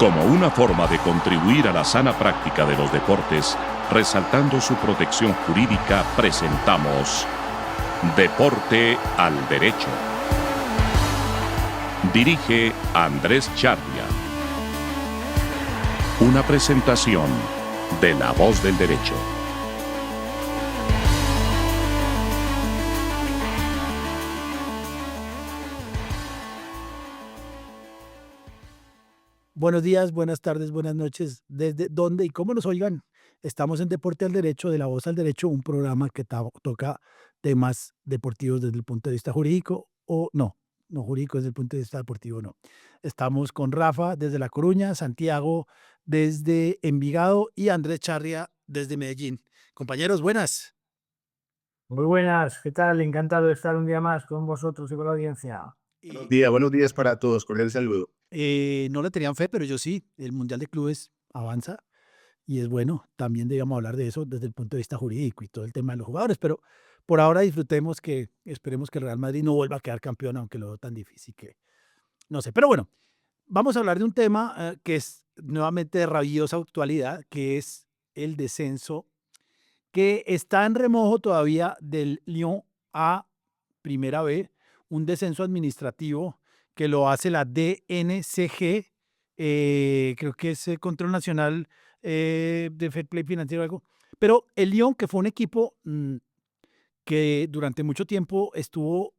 Como una forma de contribuir a la sana práctica de los deportes, resaltando su protección jurídica, presentamos Deporte al Derecho. Dirige Andrés Charria. Una presentación de La Voz del Derecho. Buenos días, buenas tardes, buenas noches, desde donde y cómo nos oigan. Estamos en Deporte al Derecho, de La Voz al Derecho, un programa que toca temas deportivos desde el punto de vista jurídico, o no jurídico desde el punto de vista deportivo, no. Estamos con Rafa desde La Coruña, Santiago desde Envigado y Andrés Charria desde Medellín. Compañeros, buenas. Muy buenas, ¿qué tal? Encantado de estar un día más con vosotros y con la audiencia. Buenos días para todos, cordial saludo. No le tenían fe, pero yo sí. El Mundial de Clubes avanza y es bueno. También debíamos hablar de eso desde el punto de vista jurídico y todo el tema de los jugadores, pero por ahora disfrutemos que esperemos que el Real Madrid no vuelva a quedar campeón, aunque lo veo tan difícil que no sé. Pero bueno, vamos a hablar de un tema que es nuevamente de rabiosa actualidad, que es el descenso que está en remojo todavía del Lyon a Primera B, un descenso administrativo que lo hace la DNCG, creo que es el Control Nacional de Fair Play Financiero o algo. Pero el Lyon, que fue un equipo que durante mucho tiempo tuvo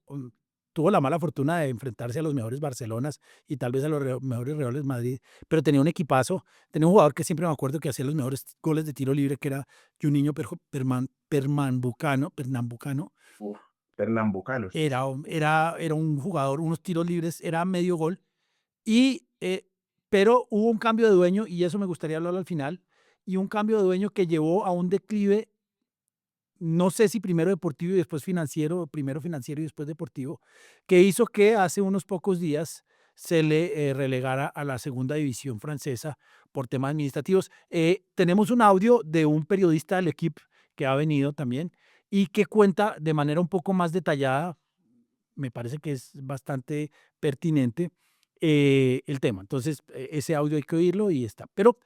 la mala fortuna de enfrentarse a los mejores Barcelonas y tal vez a los mejores Reales Madrid, pero tenía un equipazo, tenía un jugador que siempre me acuerdo que hacía los mejores goles de tiro libre, que era Juninho Pernambucano, Pernambucanos. era un jugador, unos tiros libres, era medio gol, pero hubo un cambio de dueño, y eso me gustaría hablarlo al final, y un cambio de dueño que llevó a un declive. No sé si primero deportivo y después financiero, primero financiero y después deportivo, que hizo que hace unos pocos días se le relegara a la segunda división francesa por temas administrativos. Tenemos un audio de un periodista del equipo que ha venido también y que cuenta de manera un poco más detallada, me parece que es bastante pertinente el tema. Entonces, ese audio hay que oírlo y está. Pero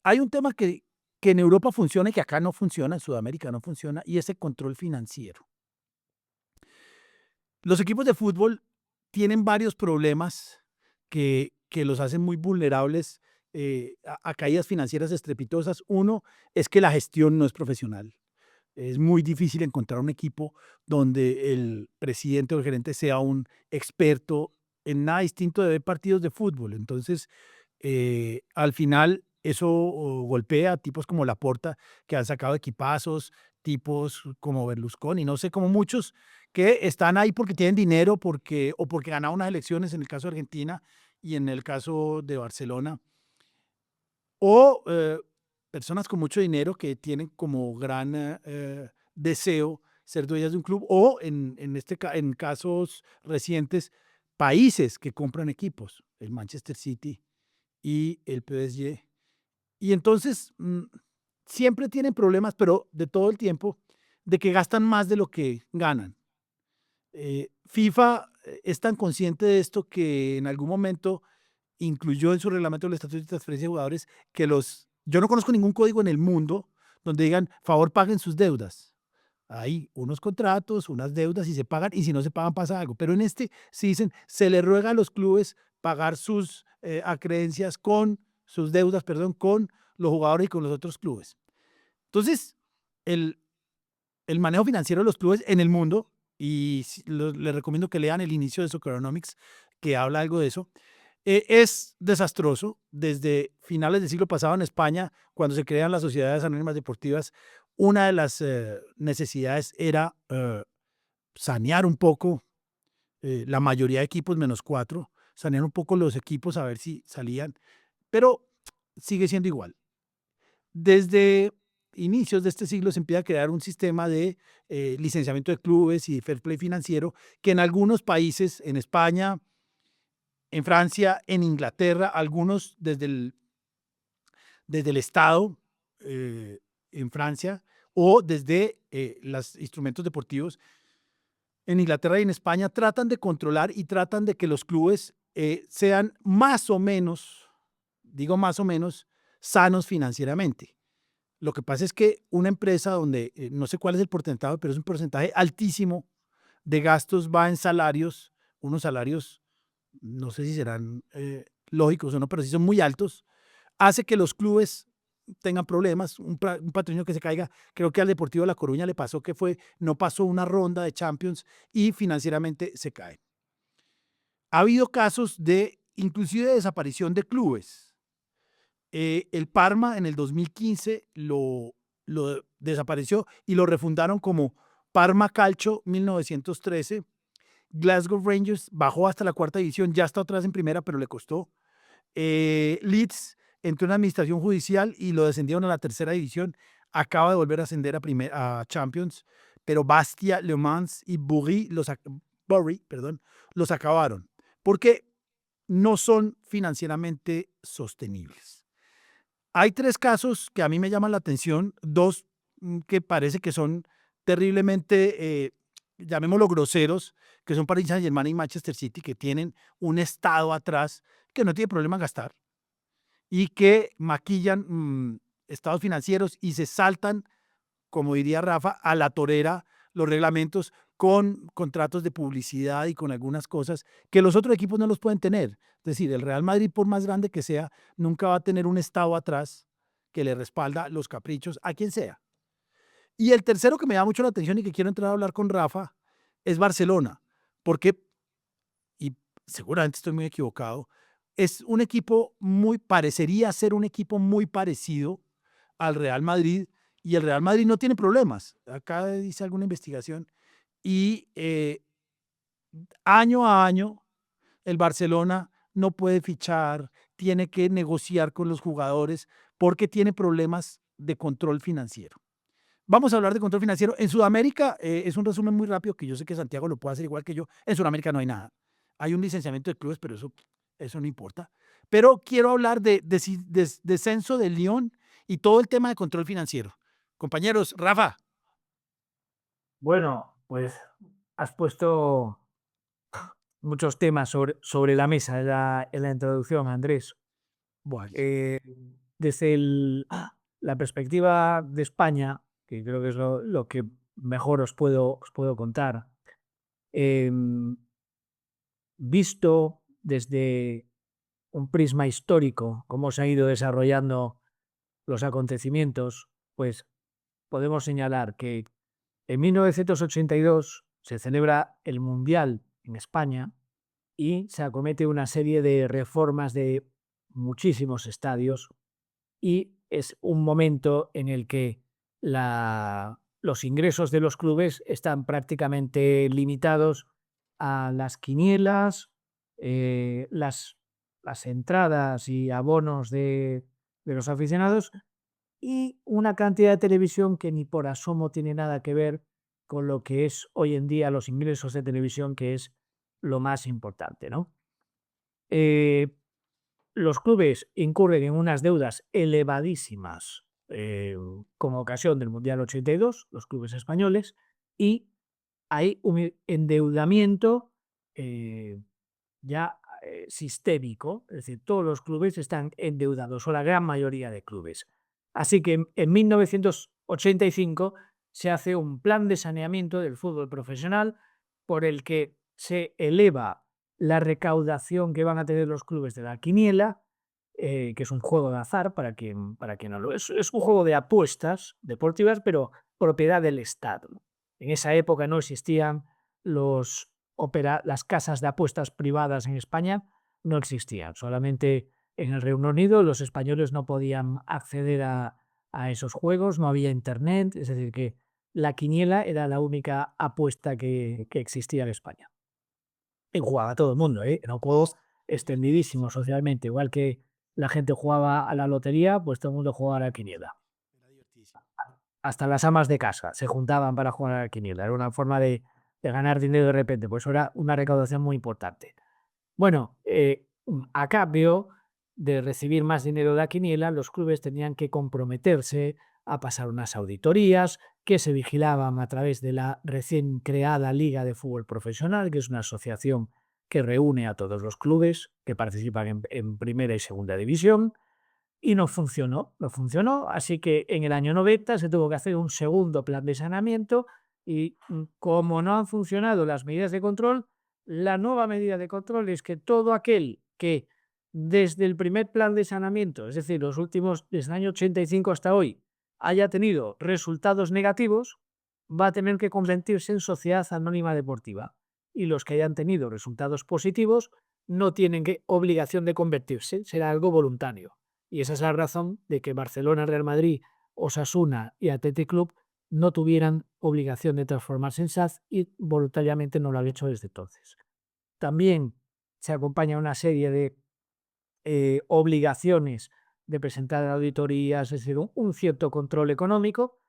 hay un tema que en Europa funciona y que acá no funciona, en Sudamérica no funciona, y es el control financiero. Los equipos de fútbol tienen varios problemas que los hacen muy vulnerables a caídas financieras estrepitosas. Uno es que la gestión no es profesional. Es muy difícil encontrar un equipo donde el presidente o el gerente sea un experto en nada distinto de ver partidos de fútbol. Entonces, al final, eso golpea a tipos como Laporta, que han sacado equipazos, tipos como Berlusconi, no sé, como muchos que están ahí porque tienen dinero, o porque ganaron unas elecciones, en el caso de Argentina y en el caso de Barcelona, o personas con mucho dinero que tienen como gran deseo ser dueñas de un club, o en casos recientes, países que compran equipos, el Manchester City y el PSG. Y entonces siempre tienen problemas, pero de todo el tiempo, de que gastan más de lo que ganan. FIFA es tan consciente de esto que en algún momento incluyó en su reglamento del estatuto de transferencia de jugadores que yo no conozco ningún código en el mundo donde digan, favor, paguen sus deudas. Hay unos contratos, unas deudas y se pagan, y si no se pagan pasa algo. Pero en este sí dicen, se le ruega a los clubes pagar sus acreencias sus deudas, perdón, con los jugadores y con los otros clubes. Entonces, el manejo financiero de los clubes en el mundo, y les recomiendo que lean el inicio de Socceronomics, que habla algo de eso, es desastroso. Desde finales del siglo pasado en España, cuando se crean las sociedades anónimas deportivas, una de las necesidades era sanear un poco la mayoría de equipos, menos 4, sanear un poco los equipos a ver si salían, pero sigue siendo igual. Desde inicios de este siglo se empieza a crear un sistema de licenciamiento de clubes y fair play financiero que en algunos países, en España, en Francia, en Inglaterra, algunos desde el Estado en Francia, o desde los instrumentos deportivos en Inglaterra y en España, tratan de controlar y tratan de que los clubes sean más o menos, digo más o menos, sanos financieramente. Lo que pasa es que una empresa donde no sé cuál es el porcentaje, pero es un porcentaje altísimo de gastos va en salarios, unos salarios, no sé si serán lógicos o no, pero sí son muy altos, hace que los clubes tengan problemas, un patrocinio que se caiga. Creo que al Deportivo de La Coruña le pasó que no pasó una ronda de Champions y financieramente se cae. Ha habido casos de inclusive de desaparición de clubes. El Parma en el 2015 lo desapareció y lo refundaron como Parma Calcio 1913. Glasgow Rangers bajó hasta la cuarta división, ya está otra vez en primera, pero le costó. Leeds entró en administración judicial y lo descendieron a la tercera división. Acaba de volver a ascender a Champions, pero Bastia, Le Mans y Bury los acabaron porque no son financieramente sostenibles. Hay 3 casos que a mí me llaman la atención, 2 que parece que son terriblemente, llamémoslo groseros, que son Paris Saint-Germain y Manchester City, que tienen un Estado atrás que no tiene problema en gastar y que maquillan estados financieros y se saltan, como diría Rafa, a la torera los reglamentos con contratos de publicidad y con algunas cosas que los otros equipos no los pueden tener. Es decir, el Real Madrid, por más grande que sea, nunca va a tener un Estado atrás que le respalda los caprichos a quien sea. Y el tercero que me da mucho la atención y que quiero entrar a hablar con Rafa es Barcelona, porque, y seguramente estoy muy equivocado, es un equipo parecería ser un equipo muy parecido al Real Madrid, y el Real Madrid no tiene problemas. Acá dice alguna investigación y año a año el Barcelona no puede fichar, tiene que negociar con los jugadores porque tiene problemas de control financiero. Vamos a hablar de control financiero. En Sudamérica, es un resumen muy rápido que yo sé que Santiago lo puede hacer igual que yo. En Sudamérica no hay nada. Hay un licenciamiento de clubes, pero eso no importa. Pero quiero hablar de descenso del Lyon y todo el tema de control financiero. Compañeros, Rafa. Bueno, pues has puesto muchos temas sobre la mesa en la introducción, Andrés. Bueno, Desde la perspectiva de España, que creo que es lo que mejor os puedo contar, visto desde un prisma histórico, cómo se han ido desarrollando los acontecimientos, pues podemos señalar que en 1982 se celebra el Mundial en España y se acomete una serie de reformas de muchísimos estadios, y es un momento en el que los ingresos de los clubes están prácticamente limitados a las quinielas, las entradas y abonos de los aficionados, y una cantidad de televisión que ni por asomo tiene nada que ver con lo que es hoy en día los ingresos de televisión, que es lo más importante, ¿no? Los clubes incurren en unas deudas elevadísimas con ocasión del Mundial 82, los clubes españoles, y hay un endeudamiento ya sistémico, es decir, todos los clubes están endeudados, o la gran mayoría de clubes. Así que en 1985 se hace un plan de saneamiento del fútbol profesional por el que se eleva la recaudación que van a tener los clubes de la quiniela, que es un juego de azar para quien no lo es. Es un juego de apuestas deportivas, pero propiedad del Estado. En esa época no existían las casas de apuestas privadas en España, no existían. Solamente en el Reino Unido los españoles no podían acceder a esos juegos, no había internet, es decir, que la quiniela era la única apuesta que existía en España. Y jugaba todo el mundo, eran juegos extendidísimos socialmente, igual que la gente jugaba a la lotería, pues todo el mundo jugaba a la quiniela. Hasta las amas de casa se juntaban para jugar a la quiniela, era una forma de ganar dinero de repente, pues era una recaudación muy importante. Bueno, a cambio de recibir más dinero de la quiniela, los clubes tenían que comprometerse a pasar unas auditorías que se vigilaban a través de la recién creada Liga de Fútbol Profesional, que es una asociación que reúne a todos los clubes que participan en primera y segunda división, y no funcionó, así que en el año 90 se tuvo que hacer un segundo plan de saneamiento y como no han funcionado las medidas de control, la nueva medida de control es que todo aquel que desde el primer plan de saneamiento, es decir, los últimos, desde el año 85 hasta hoy, haya tenido resultados negativos, va a tener que convertirse en sociedad anónima deportiva. Y los que hayan tenido resultados positivos no tienen obligación de convertirse, será algo voluntario. Y esa es la razón de que Barcelona, Real Madrid, Osasuna y Athletic Club no tuvieran obligación de transformarse en SAD y voluntariamente no lo han hecho desde entonces. También se acompaña una serie de obligaciones de presentar auditorías, es decir, un cierto control económico,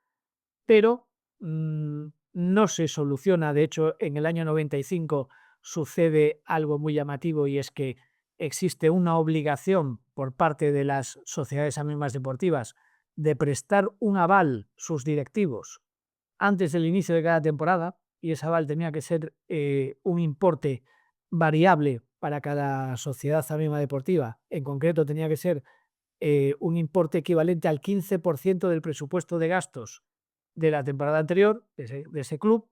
pero no se soluciona. De hecho, en el año 95 sucede algo muy llamativo y es que existe una obligación por parte de las sociedades anónimas deportivas de prestar un aval sus directivos antes del inicio de cada temporada, y ese aval tenía que ser un importe variable para cada sociedad anónima deportiva. En concreto tenía que ser un importe equivalente al 15% del presupuesto de gastos de la temporada anterior de ese club.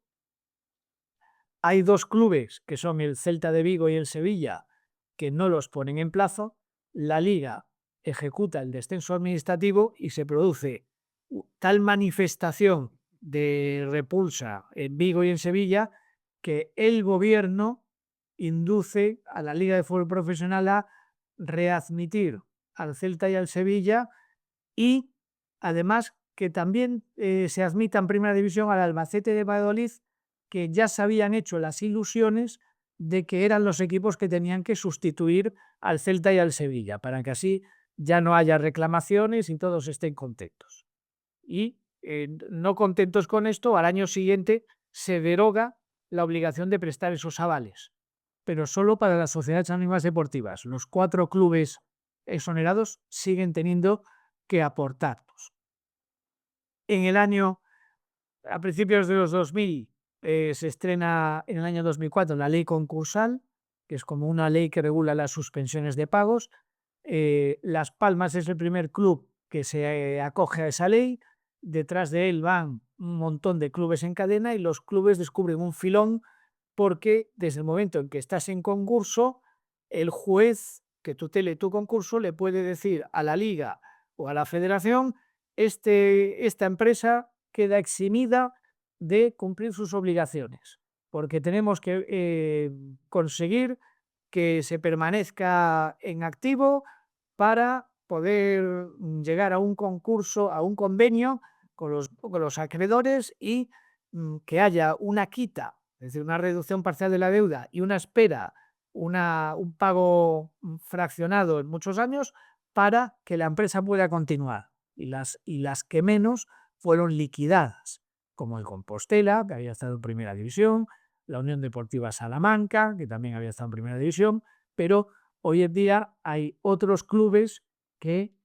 Hay dos clubes, que son el Celta de Vigo y el Sevilla, que no los ponen en plazo. La Liga ejecuta el descenso administrativo y se produce tal manifestación de repulsa en Vigo y en Sevilla que el gobierno induce a la Liga de Fútbol Profesional a readmitir al Celta y al Sevilla, y además que también se admita en primera división al Albacete de Valladolid, que ya se habían hecho las ilusiones de que eran los equipos que tenían que sustituir al Celta y al Sevilla, para que así ya no haya reclamaciones y todos estén contentos. Y no contentos con esto, al año siguiente se deroga la obligación de prestar esos avales, pero solo para las sociedades anónimas deportivas. Los 4 clubes exonerados siguen teniendo que aportarlos. En el año, a principios de los 2000, se estrena en el año 2004 la ley concursal, que es como una ley que regula las suspensiones de pagos. Las Palmas es el primer club que se acoge a esa ley. Detrás de él van un montón de clubes en cadena y los clubes descubren un filón porque desde el momento en que estás en concurso, el juez que tutele tu concurso le puede decir a la liga o a la federación: esta empresa queda eximida de cumplir sus obligaciones, porque tenemos que conseguir que se permanezca en activo para poder llegar a un concurso, a un convenio con los acreedores y que haya una quita, es decir, una reducción parcial de la deuda y una espera, un pago fraccionado en muchos años para que la empresa pueda continuar. Y las que menos fueron liquidadas, como el Compostela, que había estado en primera división, la Unión Deportiva Salamanca, que también había estado en primera división, pero hoy en día hay otros clubes que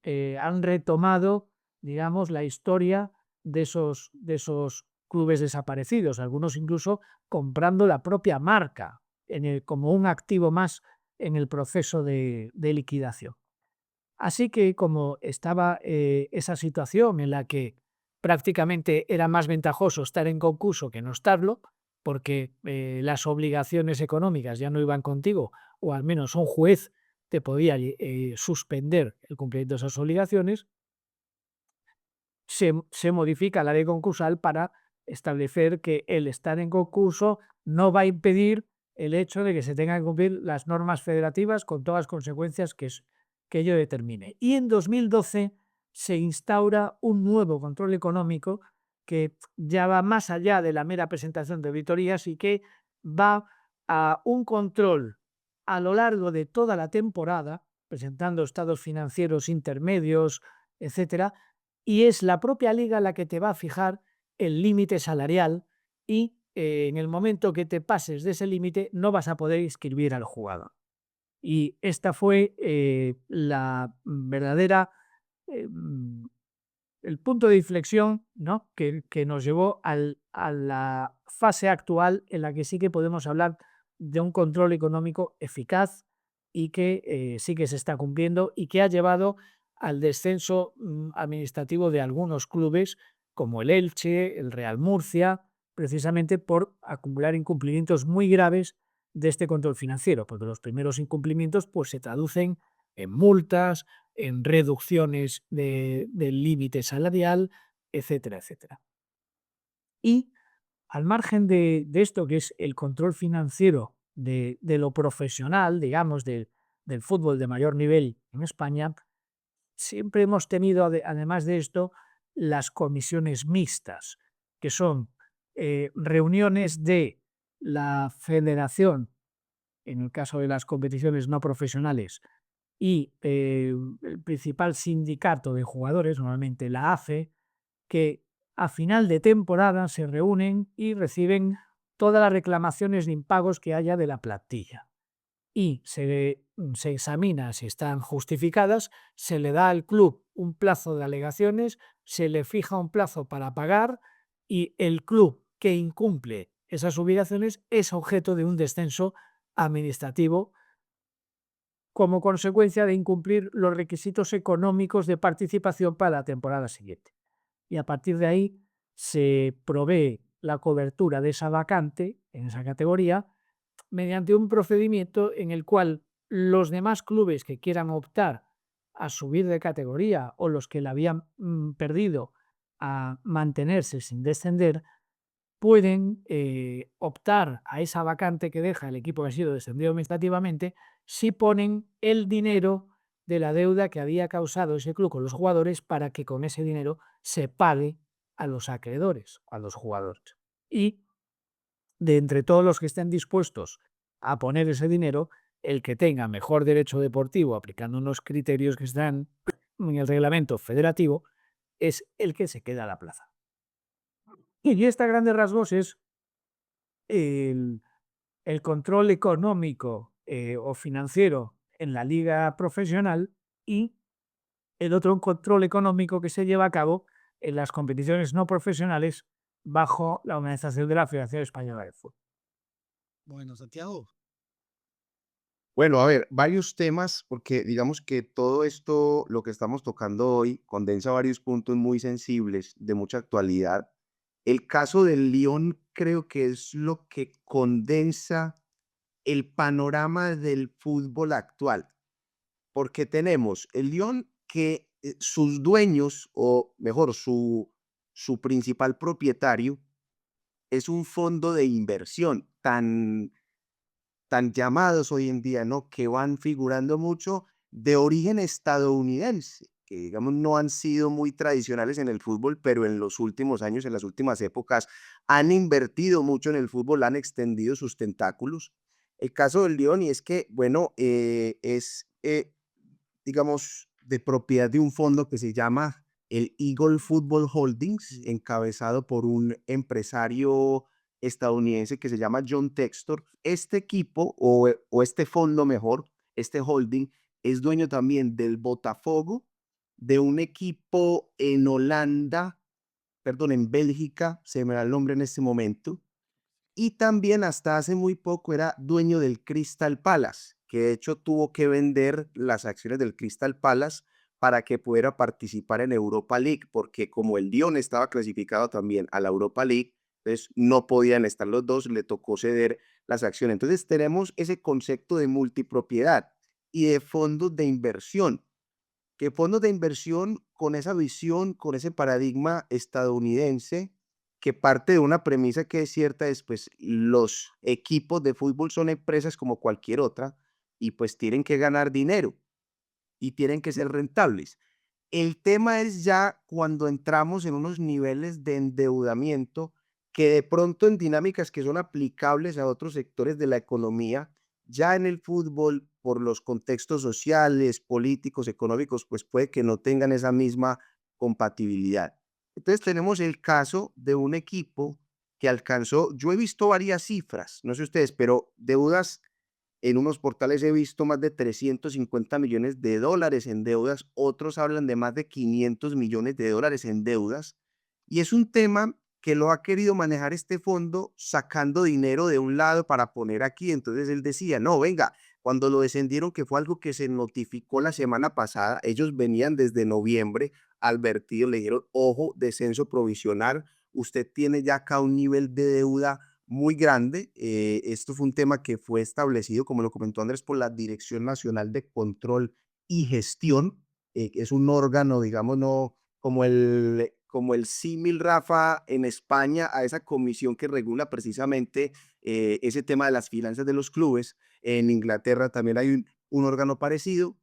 han retomado, digamos, la historia de esos clubes desaparecidos, algunos incluso comprando la propia marca como un activo más en el proceso de liquidación. Así que como estaba esa situación en la que prácticamente era más ventajoso estar en concurso que no estarlo, porque las obligaciones económicas ya no iban contigo, o al menos un juez te podía suspender el cumplimiento de esas obligaciones, se modifica la ley concursal para establecer que el estar en concurso no va a impedir el hecho de que se tengan que cumplir las normas federativas con todas las consecuencias que ello determine. Y en 2012 se instaura un nuevo control económico que ya va más allá de la mera presentación de auditorías y que va a un control a lo largo de toda la temporada, presentando estados financieros intermedios, etcétera, y es la propia liga la que te va a fijar el límite salarial y en el momento que te pases de ese límite no vas a poder inscribir al jugador. Y esta fue la verdadera, el punto de inflexión, ¿no? que nos llevó a la fase actual en la que sí que podemos hablar de un control económico eficaz y que sí que se está cumpliendo y que ha llevado al descenso administrativo de algunos clubes como el Elche, el Real Murcia, precisamente por acumular incumplimientos muy graves de este control financiero, porque los primeros incumplimientos pues, se traducen en multas, en reducciones del límite salarial, etcétera, etcétera. Y al margen de esto, que es el control financiero de lo profesional, digamos, del fútbol de mayor nivel en España, siempre hemos tenido, además de esto, las comisiones mixtas, que son reuniones de la federación, en el caso de las competiciones no profesionales, y el principal sindicato de jugadores, normalmente la AFE, que a final de temporada se reúnen y reciben todas las reclamaciones de impagos que haya de la plantilla. Y se examina si están justificadas, se le da al club un plazo de alegaciones, se le fija un plazo para pagar y el club que incumple esas obligaciones es objeto de un descenso administrativo como consecuencia de incumplir los requisitos económicos de participación para la temporada siguiente. Y a partir de ahí se provee la cobertura de esa vacante en esa categoría mediante un procedimiento en el cual los demás clubes que quieran optar a subir de categoría o los que la habían perdido a mantenerse sin descender, pueden optar a esa vacante que deja el equipo que ha sido descendido administrativamente si ponen el dinero de la deuda que había causado ese club con los jugadores para que con ese dinero se pague a los acreedores, a los jugadores. Y de entre todos los que estén dispuestos a poner ese dinero, el que tenga mejor derecho deportivo aplicando unos criterios que están en el reglamento federativo es el que se queda a la plaza. Y esta a grandes rasgos es el, el control económico o financiero en la liga profesional y el otro control económico que se lleva a cabo en las competiciones no profesionales bajo la organización de la Federación Española de Fútbol. Bueno, Santiago. Bueno, a ver, varios temas, porque digamos que todo esto, lo que estamos tocando hoy, condensa varios puntos muy sensibles de mucha actualidad. El caso del Lyon creo que es lo que condensa el panorama del fútbol actual, porque tenemos el Lyon que sus dueños, o mejor, su principal propietario, es un fondo de inversión tan llamados hoy en día, ¿no? Que van figurando mucho de origen estadounidense, que digamos no han sido muy tradicionales en el fútbol, pero en los últimos años, en las últimas épocas, han invertido mucho en el fútbol, han extendido sus tentáculos. El caso del Lyon, y es que, bueno, digamos, de propiedad de un fondo que se llama el Eagle Football Holdings, encabezado por un empresario estadounidense que se llama John Textor. Este equipo, o este fondo mejor, este holding, es dueño también del Botafogo, de un equipo en Holanda, perdón, en Bélgica, se me da el nombre en este momento, y también hasta hace muy poco era dueño del Crystal Palace, que de hecho tuvo que vender las acciones del Crystal Palace para que pudiera participar en Europa League, porque como el Lyon estaba clasificado también a la Europa League, entonces no podían estar los dos, le tocó ceder las acciones. Entonces tenemos ese concepto de multipropiedad y de fondos de inversión, que fondos de inversión con esa visión, con ese paradigma estadounidense, que parte de una premisa que es cierta, es pues los equipos de fútbol son empresas como cualquier otra y pues tienen que ganar dinero y tienen que ser rentables. El tema es ya cuando entramos en unos niveles de endeudamiento que de pronto en dinámicas que son aplicables a otros sectores de la economía, ya en el fútbol, por los contextos sociales, políticos, económicos, pues puede que no tengan esa misma compatibilidad. Entonces tenemos el caso de un equipo que alcanzó, yo he visto varias cifras, no sé ustedes, pero deudas en unos portales he visto más de 350 millones de dólares en deudas, otros hablan de más de 500 millones de dólares en deudas. Y es un tema que lo ha querido manejar este fondo sacando dinero de un lado para poner aquí. Entonces él decía, no, venga, cuando lo descendieron, que fue algo que se notificó la semana pasada, ellos venían desde noviembre advertidos, le dijeron, ojo, descenso provisional, usted tiene ya acá un nivel de deuda muy grande. Esto fue un tema que fue establecido, como lo comentó Andrés, por la Dirección Nacional de Control y Gestión, que es un órgano, digamos, no como el símil, Rafa, en España, a esa comisión que regula precisamente ese tema de las finanzas de los clubes. En Inglaterra también hay un órgano parecido.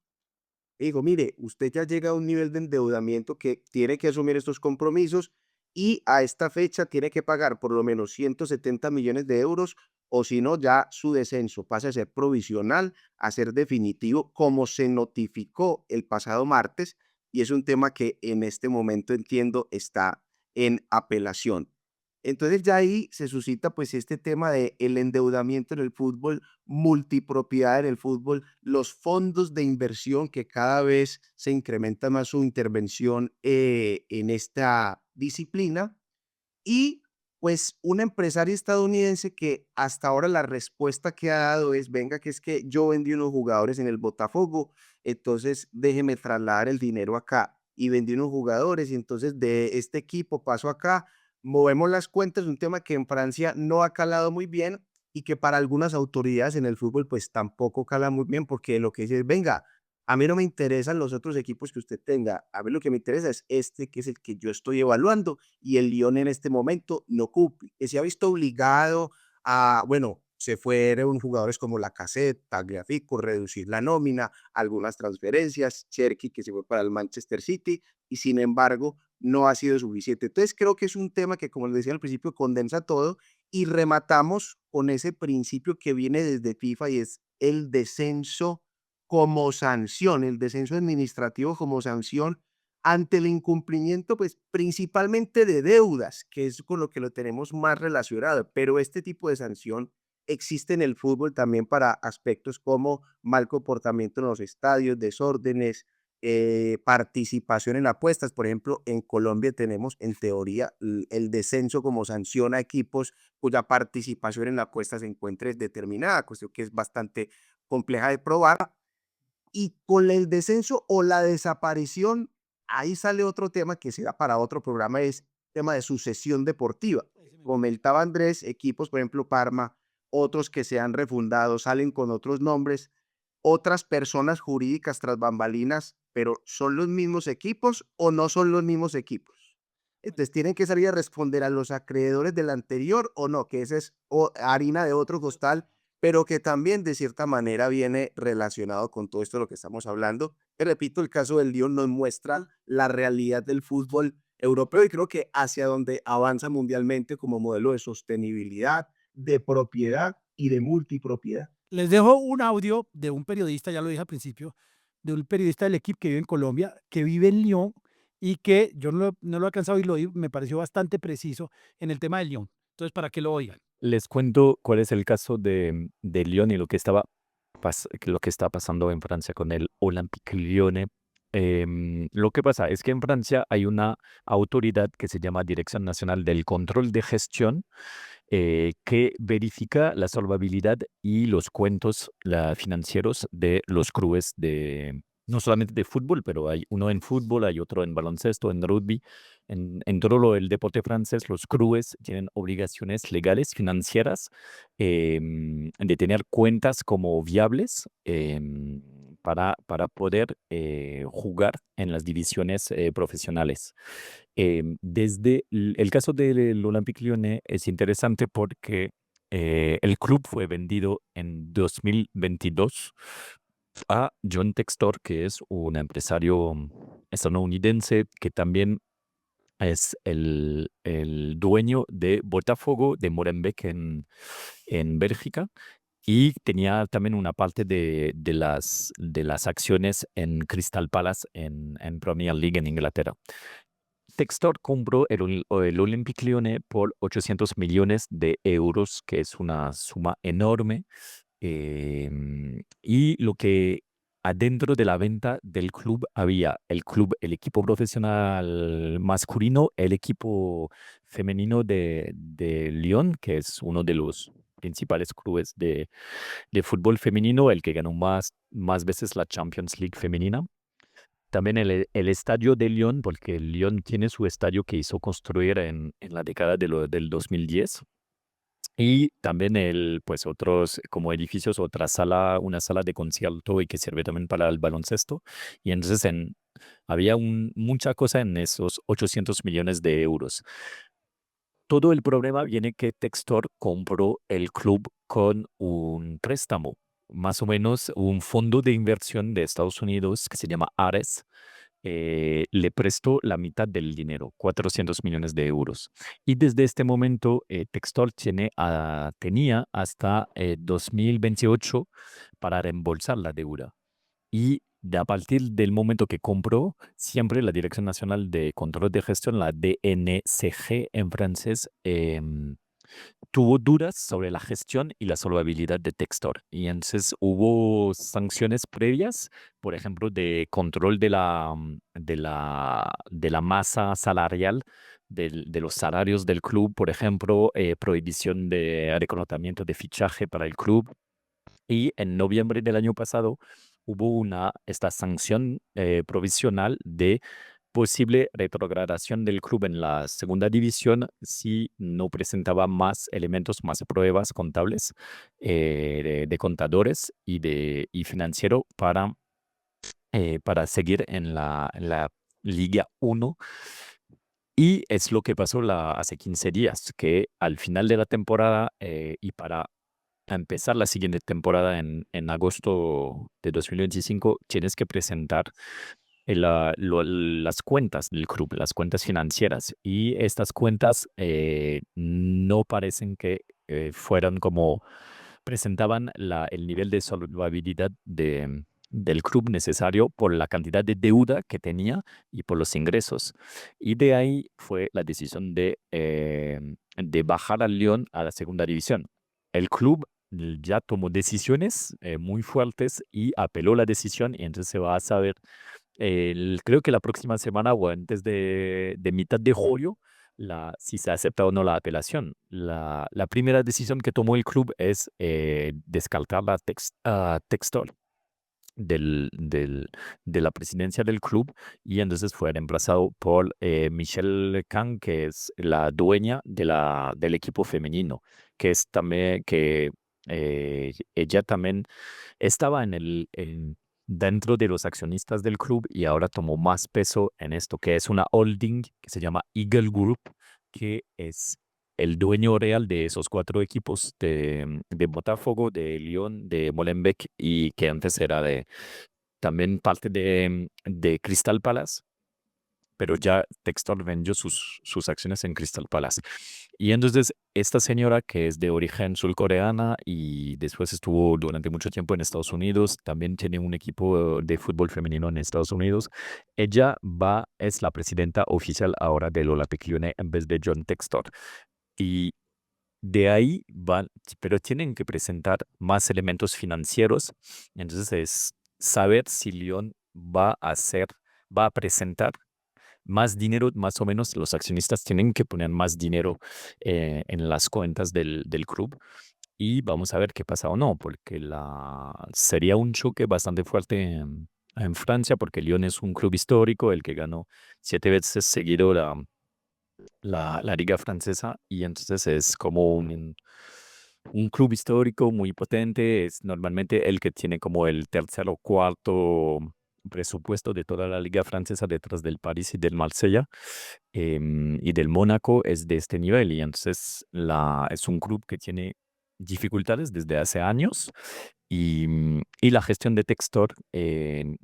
Y digo, mire, usted ya llega a un nivel de endeudamiento que tiene que asumir estos compromisos y a esta fecha tiene que pagar por lo menos 170 millones de euros, o si no, ya su descenso pasa a ser provisional, a ser definitivo, como se notificó el pasado martes, y es un tema que en este momento entiendo está en apelación. Entonces ya ahí se suscita pues este tema de el endeudamiento en el fútbol, multipropiedad en el fútbol, los fondos de inversión que cada vez se incrementa más su intervención en esta disciplina, y pues un empresario estadounidense que hasta ahora la respuesta que ha dado es, venga, que es que yo vendí unos jugadores en el Botafogo, entonces déjeme trasladar el dinero acá, y vendí unos jugadores y entonces de este equipo paso acá, movemos las cuentas, un tema que en Francia no ha calado muy bien y que para algunas autoridades en el fútbol pues tampoco cala muy bien, porque lo que dice es, venga, a mí no me interesan los otros equipos que usted tenga, a mí lo que me interesa es este, que es el que yo estoy evaluando, y el Lyon en este momento no cumple, que se ha visto obligado a, bueno, se fueron jugadores como Lacazette, Tagliafico, reducir la nómina, algunas transferencias, Cherki que se fue para el Manchester City, y sin embargo no ha sido suficiente. Entonces creo que es un tema que, como les decía al principio, condensa todo, y rematamos con ese principio que viene desde FIFA, y es el descenso como sanción, el descenso administrativo como sanción ante el incumplimiento, pues principalmente de deudas, que es con lo que lo tenemos más relacionado, pero este tipo de sanción existe en el fútbol también para aspectos como mal comportamiento en los estadios, desórdenes, participación en apuestas. Por ejemplo, en Colombia tenemos en teoría el descenso como sanción a equipos cuya participación en la apuesta se encuentre determinada, cuestión que es bastante compleja de probar. Y con el descenso o la desaparición, ahí sale otro tema que será para otro programa, es tema de sucesión deportiva. Ese me gusta. Comentaba Andrés, equipos, por ejemplo, Parma, otros que se han refundado, salen con otros nombres, otras personas jurídicas tras bambalinas, pero ¿son los mismos equipos o no son los mismos equipos? Entonces tienen que salir a responder a los acreedores del anterior o no, que esa es harina de otro costal, pero que también de cierta manera viene relacionado con todo esto de lo que estamos hablando. Y repito, el caso del Lyon nos muestra la realidad del fútbol europeo, y creo que hacia donde avanza mundialmente como modelo de sostenibilidad, de propiedad y de multipropiedad. Les dejo un audio de un periodista, ya lo dije al principio, de un periodista del equipo que vive en Colombia, que vive en Lyon y que yo no lo he alcanzado y lo oí, me pareció bastante preciso en el tema del Lyon. Entonces, para que lo oigan. Les cuento cuál es el caso de Lyon y lo que está pasando en Francia con el Olympique Lyonnais. Lo que pasa es que en Francia hay una autoridad que se llama Dirección Nacional del Control de Gestión, que verifica la solvabilidad y los cuentos financieros de los clubes no solamente de fútbol, pero hay uno en fútbol, hay otro en baloncesto, en rugby. En todo el deporte francés, los clubes tienen obligaciones legales, financieras, de tener cuentas como viables, para poder jugar en las divisiones profesionales. Desde el caso del Olympique Lyonnais es interesante porque el club fue vendido en 2022 a John Textor, que es un empresario estadounidense que también es el dueño de Botafogo, de Molenbeek en Bélgica, y tenía también una parte de las acciones en Crystal Palace en Premier League en Inglaterra. Textor compró el Olympique Lyonnais por 800 millones de euros, que es una suma enorme. Y lo que adentro de la venta del club había el equipo profesional masculino, el equipo femenino de Lyon, que es uno de los principales clubes de fútbol femenino, el que ganó más veces la Champions League femenina. También el estadio de Lyon, porque Lyon tiene su estadio que hizo construir en la década del 2010. Y también pues otros como edificios, una sala de concierto y que sirve también para el baloncesto. Y entonces había mucha cosa en esos 800 millones de euros. Todo el problema viene que Textor compró el club con un préstamo, más o menos un fondo de inversión de Estados Unidos que se llama Ares. Le prestó la mitad del dinero, 400 millones de euros. Y desde este momento, Textor tenía hasta 2028 para reembolsar la deuda. Y a partir del momento que compró, siempre la Dirección Nacional de Control de Gestión, la DNCG en francés, tuvo dudas sobre la gestión y la solvabilidad de Textor. Y entonces hubo sanciones previas, por ejemplo, de control de la masa salarial, de los salarios del club, por ejemplo, prohibición de reconocimiento de fichaje para el club. Y en noviembre del año pasado hubo esta sanción provisional de posible retrogradación del club en la segunda división si no presentaba más elementos, más pruebas contables de contadores y financiero para seguir en la Liga 1. Y es lo que pasó hace 15 días, que al final de la temporada y para empezar la siguiente temporada en agosto de 2025, tienes que presentar las cuentas del club, las cuentas financieras. Y estas cuentas no parecen que fueran como presentaban el nivel de solvabilidad del club necesario por la cantidad de deuda que tenía y por los ingresos. Y de ahí fue la decisión de bajar al Lyon a la segunda división. El club ya tomó decisiones muy fuertes y apeló la decisión, y entonces se va a saber, creo que la próxima semana o antes de mitad de julio, si se acepta o no la apelación. La primera decisión que tomó el club es descartar a Textor de la presidencia del club, y entonces fue reemplazado por Michelle Kang, que es la dueña del equipo femenino, que es también que ella también estaba dentro de los accionistas del club y ahora tomó más peso en esto, que es una holding que se llama Eagle Group, que es el dueño real de esos 4 equipos de Botafogo, de Lyon, de Molenbeek, y que antes era también parte de Crystal Palace, pero ya Textor vendió sus acciones en Crystal Palace. Y entonces esta señora, que es de origen surcoreana y después estuvo durante mucho tiempo en Estados Unidos, también tiene un equipo de fútbol femenino en Estados Unidos. Ella es la presidenta oficial ahora del Olympique Lyonnais en vez de John Textor. Y de ahí van, pero tienen que presentar más elementos financieros. Entonces es saber si Lyon va a presentar más dinero. Más o menos los accionistas tienen que poner más dinero en las cuentas del club. Y vamos a ver qué pasa o no, porque sería un choque bastante fuerte en Francia, porque Lyon es un club histórico, el que ganó 7 veces seguido la liga francesa, y entonces es como un club histórico muy potente. Es normalmente el que tiene como el tercer o cuarto presupuesto de toda la liga francesa, detrás del París y del Marsella, y del Mónaco. Es de este nivel, y entonces es un club que tiene dificultades desde hace años, y la gestión de Textor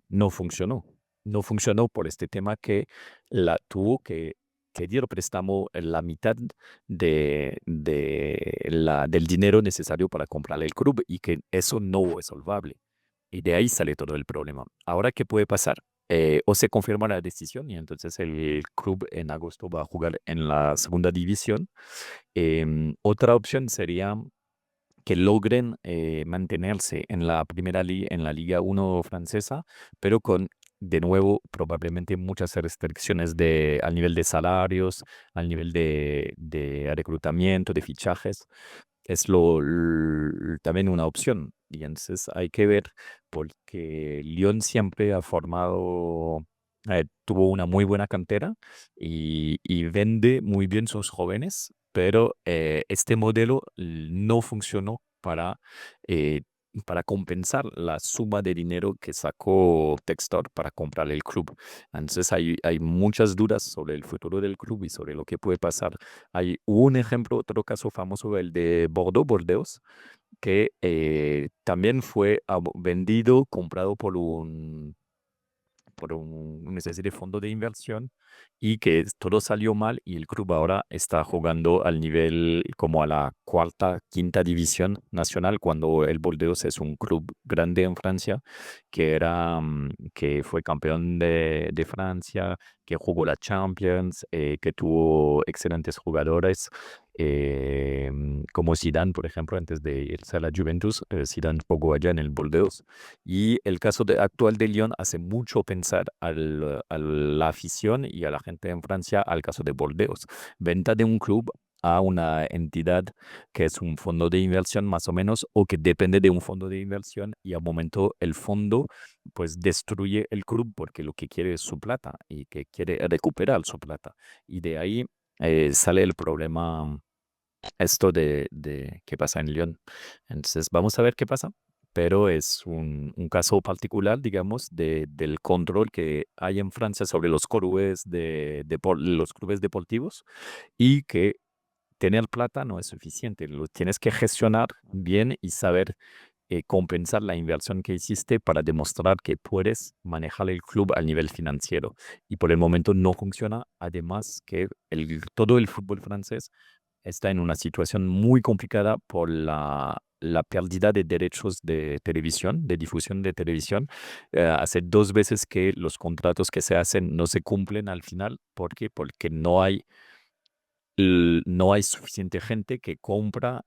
no funcionó. No funcionó por este tema que tuvo que pedir préstamo la mitad del dinero necesario para comprar el club, y que eso no es solvable. Y de ahí sale todo el problema. Ahora, ¿qué puede pasar? O se confirma la decisión y entonces el club en agosto va a jugar en la segunda división. Otra opción sería que logren mantenerse en la en la Liga 1 francesa, pero con, de nuevo, probablemente muchas restricciones al nivel de salarios, al nivel de reclutamiento, de fichajes. Es también una opción. Y entonces hay que ver, porque Lyon siempre ha formado, tuvo una muy buena cantera y vende muy bien sus jóvenes, pero este modelo no funcionó eh, para compensar la suma de dinero que sacó Textor para comprar el club. Entonces hay muchas dudas sobre el futuro del club y sobre lo que puede pasar. Hay un ejemplo, otro caso famoso, el de Bordeaux, que también fue vendido, comprado una especie de fondo de inversión, y que todo salió mal y el club ahora está jugando al nivel como a la cuarta, quinta división nacional, cuando el Bordeaux es un club grande en Francia, que fue campeón de Francia, que jugó la Champions, que tuvo excelentes jugadores. Como Zidane, por ejemplo, antes de irse a la Juventus, Zidane jugó allá en el Bordeaux. Y el caso actual de Lyon hace mucho pensar a la afición y a la gente en Francia al caso de Bordeaux. Venta de un club a una entidad que es un fondo de inversión más o menos, o que depende de un fondo de inversión, y al momento el fondo pues destruye el club porque lo que quiere es su plata y que quiere recuperar su plata. Y de ahí sale el problema esto de qué pasa en Lyon. Entonces, vamos a ver qué pasa, pero es un caso particular, digamos, del control que hay en Francia sobre los clubes, los clubes deportivos, y que tener plata no es suficiente. Lo tienes que gestionar bien y saber compensar la inversión que hiciste para demostrar que puedes manejar el club al nivel financiero. Y por el momento no funciona. Además que todo el fútbol francés está en una situación muy complicada por la pérdida de derechos de televisión, de difusión de televisión. Hace 2 veces que los contratos que se hacen no se cumplen al final. ¿Por qué? Porque no hay suficiente gente que compra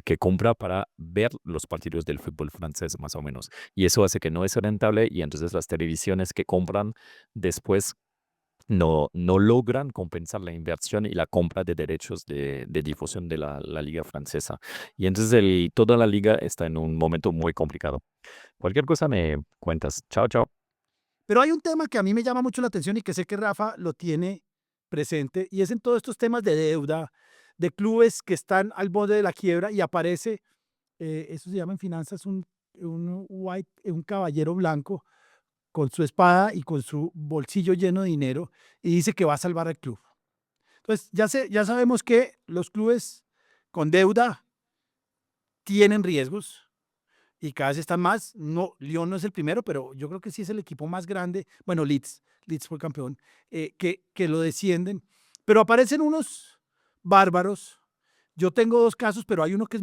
que compra para ver los partidos del fútbol francés, más o menos. Y eso hace que no es rentable, y entonces las televisiones que compran después no logran compensar la inversión y la compra de derechos de difusión de la liga francesa. Y entonces toda la liga está en un momento muy complicado. Cualquier cosa me cuentas. Chao, chao. Pero hay un tema que a mí me llama mucho la atención y que sé que Rafa lo tiene presente, y es en todos estos temas de deuda, de clubes que están al borde de la quiebra, y aparece, eso se llama en finanzas un caballero blanco con su espada y con su bolsillo lleno de dinero, y dice que va a salvar al club. Entonces, ya sabemos que los clubes con deuda tienen riesgos y cada vez están más. No, Lyon no es el primero, pero yo creo que sí es el equipo más grande. Bueno, Leeds fue campeón, que lo descienden. Pero aparecen unos bárbaros. Yo tengo dos casos, pero hay uno que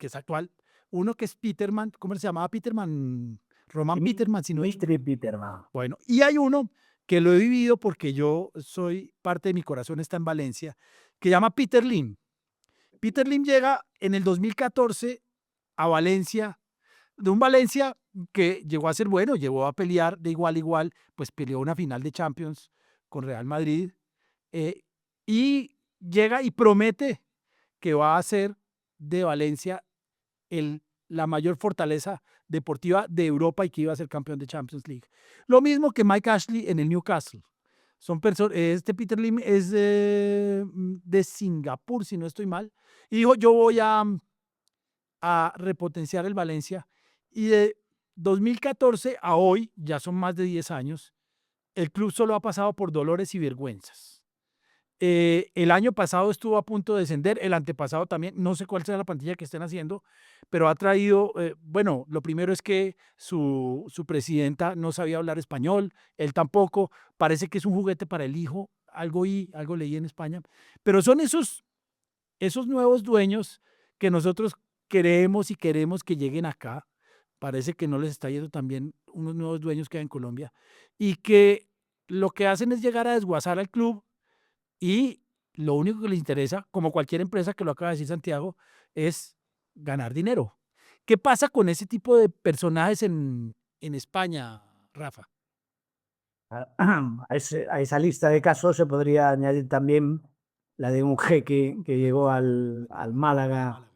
es actual. Uno que es Peterman. ¿Cómo se llamaba Peterman? Roman Peterman, si no es. Dimitri Peterman. Bueno, y hay uno que lo he vivido porque yo soy, parte de mi corazón está en Valencia, que llama Peter Lim. Peter Lim llega en el 2014 a Valencia, de un Valencia que llegó a ser bueno, llegó a pelear de igual a igual, pues peleó una final de Champions con Real Madrid, y llega y promete que va a hacer de Valencia la mayor fortaleza deportiva de Europa y que iba a ser campeón de Champions League. Lo mismo que Mike Ashley en el Newcastle. Este Peter Lim es de Singapur, si no estoy mal, y dijo, yo voy a repotenciar el Valencia. Y de 2014 a hoy, ya son más de 10 años, el club solo ha pasado por dolores y vergüenzas. El año pasado estuvo a punto de descender, el antepasado también, no sé cuál será la plantilla que estén haciendo, pero ha traído, bueno, lo primero es que su presidenta no sabía hablar español, él tampoco, parece que es un juguete para el hijo, algo leí en España, pero son esos nuevos dueños que nosotros queremos y queremos que lleguen acá. Parece que no les está yendo también unos nuevos dueños que hay en Colombia, y que lo que hacen es llegar a desguazar al club y lo único que les interesa, como cualquier empresa que lo acaba de decir Santiago, es ganar dinero. ¿Qué pasa con ese tipo de personajes en España, Rafa? A esa lista de casos se podría añadir también la de un jeque que llegó al Málaga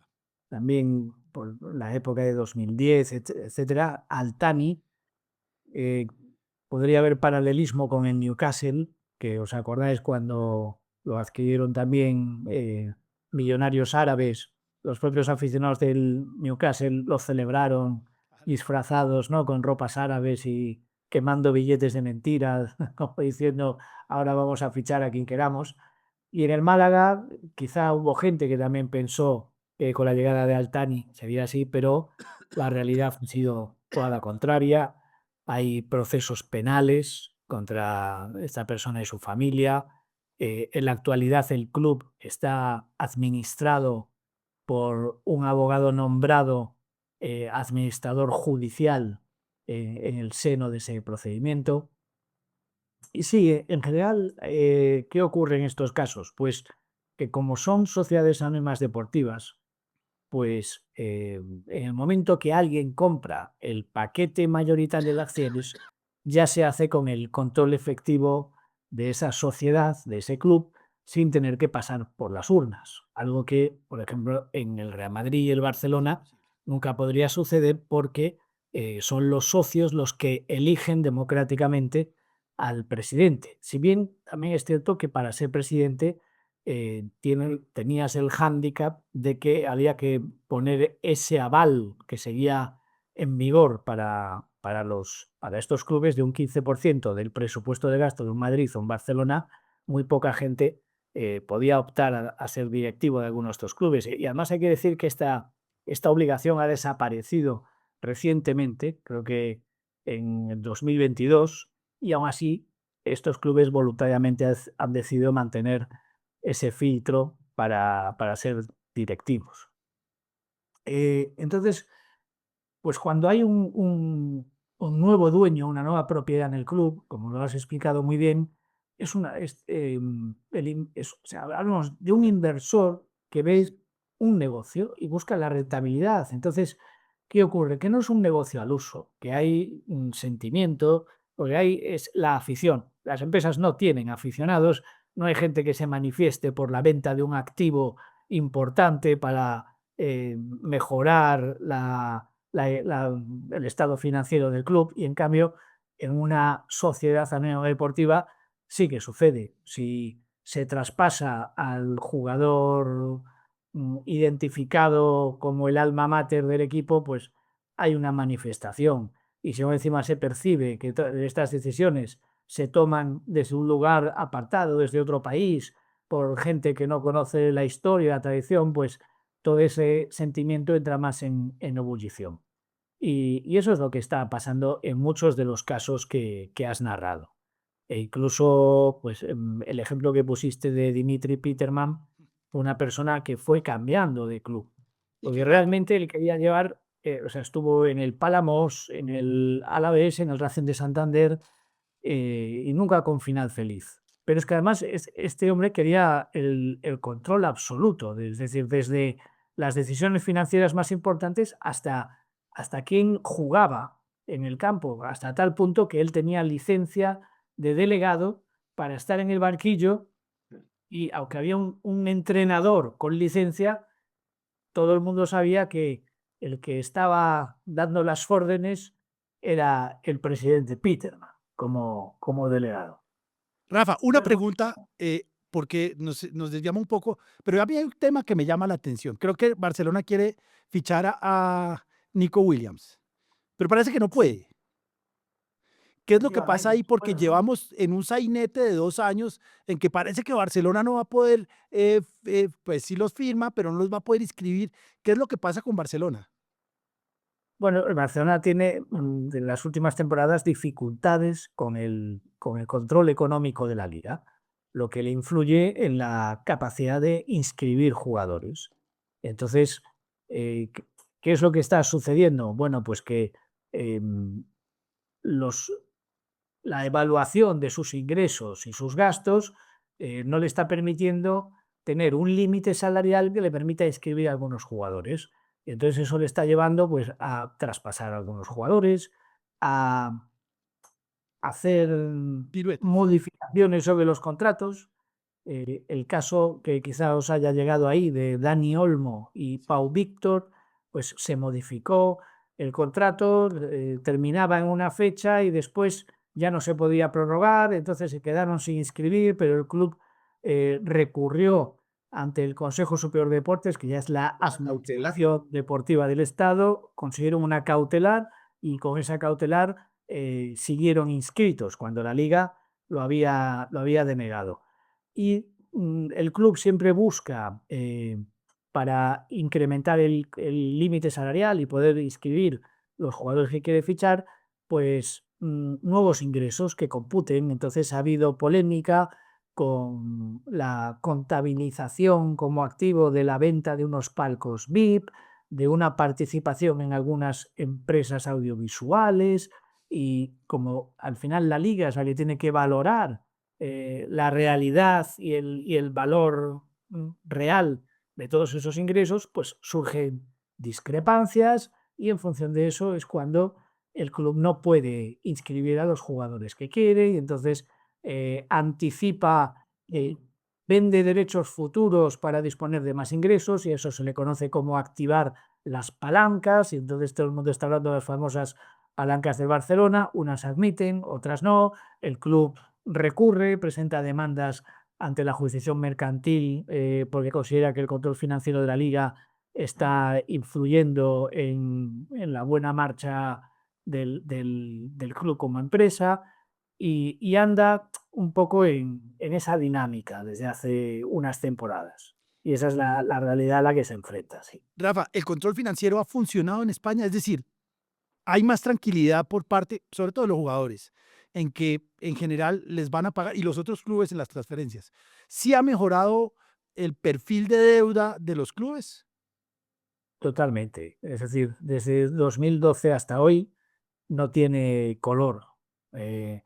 también por la época de 2010, etcétera, Altani. Podría haber paralelismo con el Newcastle, que os acordáis cuando lo adquirieron también millonarios árabes, los propios aficionados del Newcastle lo celebraron disfrazados, ¿no?, con ropas árabes y quemando billetes de mentiras, como diciendo ahora vamos a fichar a quien queramos. Y en el Málaga quizá hubo gente que también pensó que con la llegada de Altani sería así, pero la realidad ha sido toda la contraria. Hay procesos penales contra esta persona y su familia. En la actualidad el club está administrado por un abogado nombrado administrador judicial en el seno de ese procedimiento. Y sí, en general, ¿qué ocurre en estos casos? Pues que como son sociedades anónimas deportivas, pues en el momento que alguien compra el paquete mayoritario de acciones, ya se hace con el control efectivo de esa sociedad, de ese club, sin tener que pasar por las urnas. Algo que, por ejemplo, en el Real Madrid y el Barcelona nunca podría suceder porque son los socios los que eligen democráticamente al presidente. Si bien también es cierto que para ser presidente tenías el hándicap de que había que poner ese aval que seguía en vigor para estos clubes de un 15% del presupuesto de gasto de un Madrid o un Barcelona. Muy poca gente podía optar a ser directivo de alguno de estos clubes. Y además hay que decir que esta obligación ha desaparecido recientemente, creo que en el 2022, y aún así estos clubes voluntariamente han decidido mantener ese filtro para ser directivos. Entonces, pues cuando hay un nuevo dueño, una nueva propiedad en el club, como lo has explicado muy bien, o sea, hablamos de un inversor que ve un negocio y busca la rentabilidad. Entonces, ¿qué ocurre? Que no es un negocio al uso, que hay un sentimiento, lo que hay es la afición. Las empresas no tienen aficionados, no hay gente que se manifieste por la venta de un activo importante para mejorar el estado financiero del club, y en cambio en una sociedad anónima deportiva sí que sucede. Si se traspasa al jugador identificado como el alma mater del equipo, pues hay una manifestación. Y si encima se percibe que estas decisiones se toman desde un lugar apartado, desde otro país, por gente que no conoce la historia y la tradición, pues todo ese sentimiento entra más en ebullición. Y eso es lo que está pasando en muchos de los casos que has narrado. E incluso, pues, el ejemplo que pusiste de Dimitri Peterman, una persona que fue cambiando de club. Y que Porque realmente él quería llevar, o sea, estuvo en el Palamos, en el Alavés, en el Racing de Santander, y nunca con final feliz. Pero es que además este hombre quería el control absoluto, es decir, desde las decisiones financieras más importantes hasta quién jugaba en el campo, hasta tal punto que él tenía licencia de delegado para estar en el banquillo, y aunque había un entrenador con licencia, todo el mundo sabía que el que estaba dando las órdenes era el presidente Peterman como delegado. Rafa, una pregunta, porque nos desviamos un poco, pero a mí hay un tema que me llama la atención. Creo que Barcelona quiere fichar a Nico Williams, pero parece que no puede. ¿Qué es lo que pasa ahí? Porque llevamos en un sainete de 2 años en que parece que Barcelona no va a poder, pues sí los firma, pero no los va a poder inscribir. ¿Qué es lo que pasa con Barcelona? Bueno, el Barcelona tiene en las últimas temporadas dificultades con el control económico de la liga, lo que le influye en la capacidad de inscribir jugadores. Entonces, ¿qué es lo que está sucediendo? Bueno, pues que em, los, la evaluación de sus ingresos y sus gastos no le está permitiendo tener un límite salarial que le permita inscribir a algunos jugadores. Y entonces eso le está llevando pues, a traspasar a algunos jugadores, a hacer Piruetas. modificaciones sobre los contratos. El caso que quizá os haya llegado ahí de Dani Olmo y Pau Víctor, pues se modificó el contrato, terminaba en una fecha y después ya no se podía prorrogar, entonces se quedaron sin inscribir, pero el club recurrió ante el Consejo Superior de Deportes, que ya es la Administración Deportiva del Estado, consiguieron una cautelar y con esa cautelar siguieron inscritos cuando la liga lo había denegado. Y el club siempre busca, para incrementar el límite salarial y poder inscribir los jugadores que quiere fichar, pues nuevos ingresos que computen. Entonces ha habido polémica con la contabilización como activo de la venta de unos palcos VIP, de una participación en algunas empresas audiovisuales, y como al final la liga es la que tiene que valorar la realidad y el valor real de todos esos ingresos, pues surgen discrepancias y en función de eso es cuando el club no puede inscribir a los jugadores que quiere y entonces anticipa, vende derechos futuros para disponer de más ingresos y eso se le conoce como activar las palancas y entonces todo el mundo está hablando de las famosas palancas de Barcelona, unas admiten, otras no, el club recurre, presenta demandas ante la jurisdicción mercantil porque considera que el control financiero de la liga está influyendo en la buena marcha del club como empresa y anda un poco en esa dinámica desde hace unas temporadas. Y esa es la realidad a la que se enfrenta, sí. Rafa, ¿el control financiero ha funcionado en España? Es decir, hay más tranquilidad por parte, sobre todo de los jugadores, en que en general les van a pagar y los otros clubes en las transferencias. ¿Sí ha mejorado el perfil de deuda de los clubes? Totalmente. Es decir, desde 2012 hasta hoy no tiene color. Eh,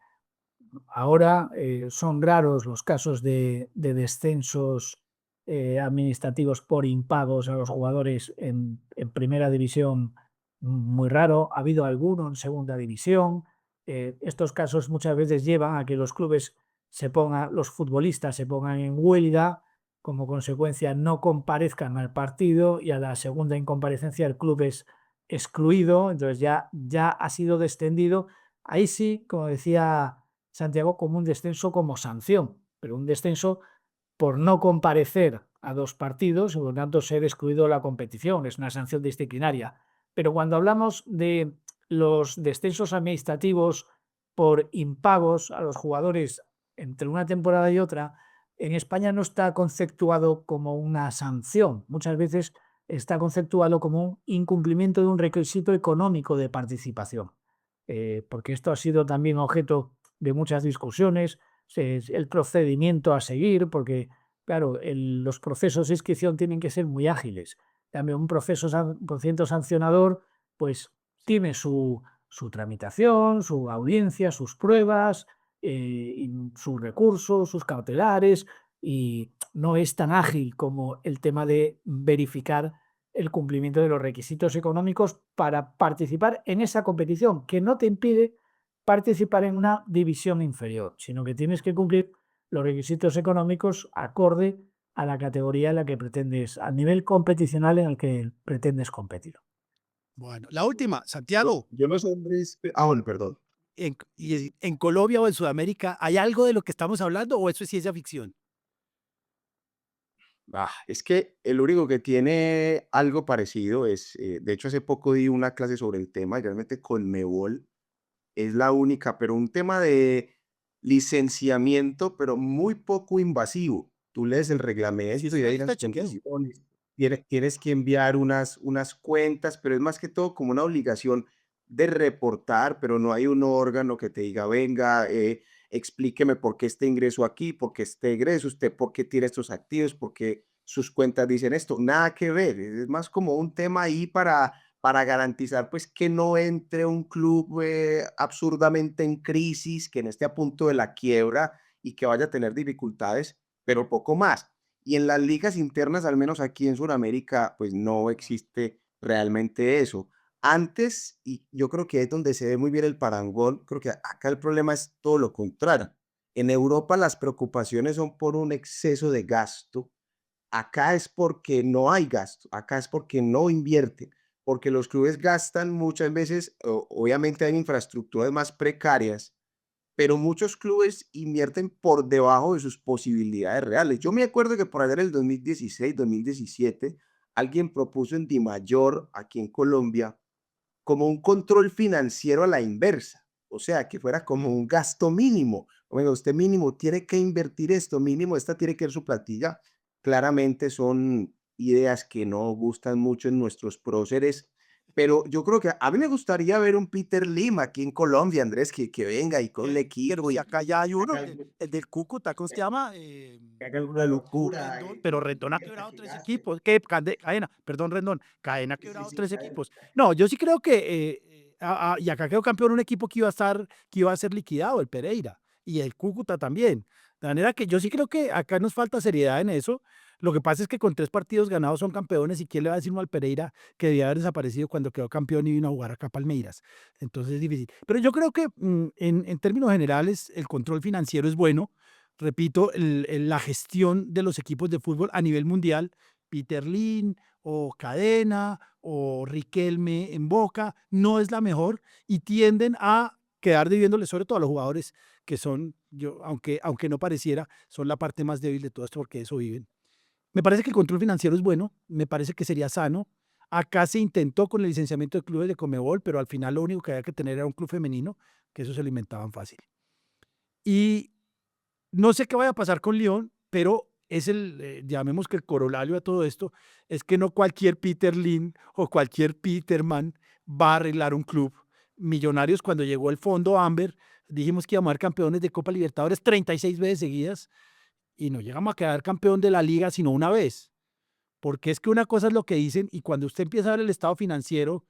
Ahora son raros los casos de descensos administrativos por impagos a los jugadores en primera división, muy raro. Ha habido alguno en segunda división. Estos casos muchas veces llevan a que los clubes los futbolistas se pongan en huelga, como consecuencia no comparezcan al partido y a la segunda incomparecencia el club es excluido, entonces ya ha sido descendido. Ahí sí, como decía Santiago, como un descenso como sanción, pero un descenso por no comparecer a 2 partidos y por lo tanto ser excluido de la competición, es una sanción disciplinaria. Pero cuando hablamos de los descensos administrativos por impagos a los jugadores entre una temporada y otra, en España no está conceptuado como una sanción, muchas veces está conceptuado como un incumplimiento de un requisito económico de participación, porque esto ha sido también objeto de muchas discusiones, el procedimiento a seguir, porque, claro, los procesos de inscripción tienen que ser muy ágiles. También un procedimiento sancionador, pues tiene su tramitación, su audiencia, sus pruebas, y sus recursos, sus cautelares, y no es tan ágil como el tema de verificar el cumplimiento de los requisitos económicos para participar en esa competición, que no te impide participar en una división inferior, sino que tienes que cumplir los requisitos económicos acorde a la categoría en la que pretendes, al nivel competicional en el que pretendes competir. Bueno, la última, Santiago, Yo los hombres, bueno, perdón. en Colombia o en Sudamérica, ¿hay algo de lo que estamos hablando o eso es ciencia ficción? Es que el único que tiene algo parecido es, de hecho, hace poco di una clase sobre el tema, y realmente Conmebol es la única, pero un tema de licenciamiento, pero muy poco invasivo. Tú lees el reglamento y Sí, hay está unas chequeado. condiciones. Tienes que enviar unas cuentas, pero es más que todo como una obligación de reportar, pero no hay un órgano que te diga, venga, explíqueme por qué este ingreso aquí, por qué este egreso, usted por qué tiene estos activos, por qué sus cuentas dicen esto. Nada que ver, es más como un tema ahí para garantizar pues que no entre un club absurdamente en crisis, que no esté a punto de la quiebra y que vaya a tener dificultades, pero poco más. Y en las ligas internas, al menos aquí en Sudamérica, pues no existe realmente eso. Antes, y yo creo que es donde se ve muy bien el parangón, creo que acá el problema es todo lo contrario. En Europa las preocupaciones son por un exceso de gasto. Acá es porque no hay gasto, acá es porque no invierten, porque los clubes gastan muchas veces, obviamente hay infraestructuras más precarias, pero muchos clubes invierten por debajo de sus posibilidades reales. Yo me acuerdo que por allá en el 2016, 2017, alguien propuso en Dimayor, aquí en Colombia, como un control financiero a la inversa, o sea, que fuera como un gasto mínimo. Bueno, usted mínimo tiene que invertir esto, mínimo esta tiene que ser su plantilla. Claramente son ideas que no gustan mucho en nuestros próceres, pero yo creo que a mí me gustaría ver un Peter Lim aquí en Colombia, Andrés, que venga y con el equipo Y y acá ya hay uno, haga el del Cúcuta, ¿cómo se llama? que haga alguna locura. Rendón, pero Rendón ha Que quebrado tres gaste. equipos. ¿Qué? Cadena, perdón, Rendón. Cadena ha Sí, sí, quebrado sí, tres cadena. equipos. No, yo sí creo que, y acá quedó campeón un equipo que iba a ser liquidado, el Pereira, y el Cúcuta también. De manera que yo sí creo que acá nos falta seriedad en eso. Lo que pasa es que con 3 partidos ganados son campeones, y quién le va a decir uno al Pereira que debía haber desaparecido cuando quedó campeón y vino a jugar acá a Palmeiras. Entonces es difícil. Pero yo creo que en términos generales el control financiero es bueno. Repito, la gestión de los equipos de fútbol a nivel mundial, Peter Lim o Cadena o Riquelme en Boca, no es la mejor, y tienden a quedar debiéndole, sobre todo a los jugadores que son, aunque no pareciera, son la parte más débil de todo esto, porque de eso viven. Me parece que el control financiero es bueno, me parece que sería sano. Acá se intentó con el licenciamiento de clubes de Conmebol, pero al final lo único que había que tener era un club femenino, que eso se lo inventaban fácil. Y no sé qué vaya a pasar con Lyon, pero es llamemos que el corolario a todo esto, es que no cualquier Peter Lim o cualquier Peterman va a arreglar un club. Millonarios, cuando llegó el fondo Amber, dijimos que íbamos a ser campeones de Copa Libertadores 36 veces seguidas, y no llegamos a quedar campeón de la liga sino una vez. Porque es que una cosa es lo que dicen, y cuando usted empieza a ver el estado financiero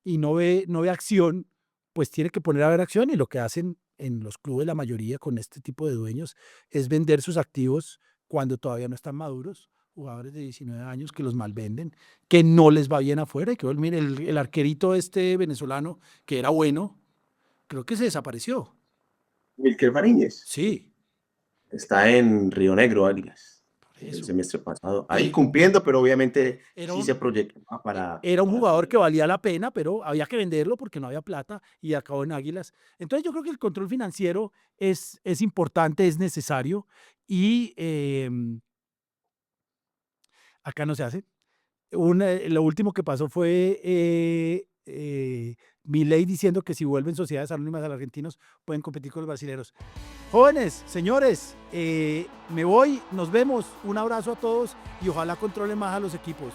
y no ve acción, pues tiene que poner a ver acción, y lo que hacen en los clubes la mayoría con este tipo de dueños es vender sus activos cuando todavía no están maduros, jugadores de 19 años que los malvenden, que no les va bien afuera, y que mire, el arquerito este venezolano que era bueno, creo que se desapareció. Wilker Fariñez Sí, está en Río Negro, Águilas, por el eso. semestre pasado. Ahí cumpliendo, pero obviamente Era sí un, se proyectaba para era un para jugador que seguir. valía la pena, pero había que venderlo porque no había plata, y acabó en Águilas. Entonces yo creo que el control financiero es importante, es necesario, y acá no se hace. Lo último que pasó fue Milei diciendo que si vuelven sociedades anónimas a los argentinos pueden competir con los brasileños. Jóvenes, señores, me voy, nos vemos, un abrazo a todos, y ojalá controlen más a los equipos.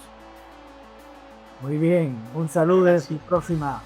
Muy bien, un saludo y hasta la próxima.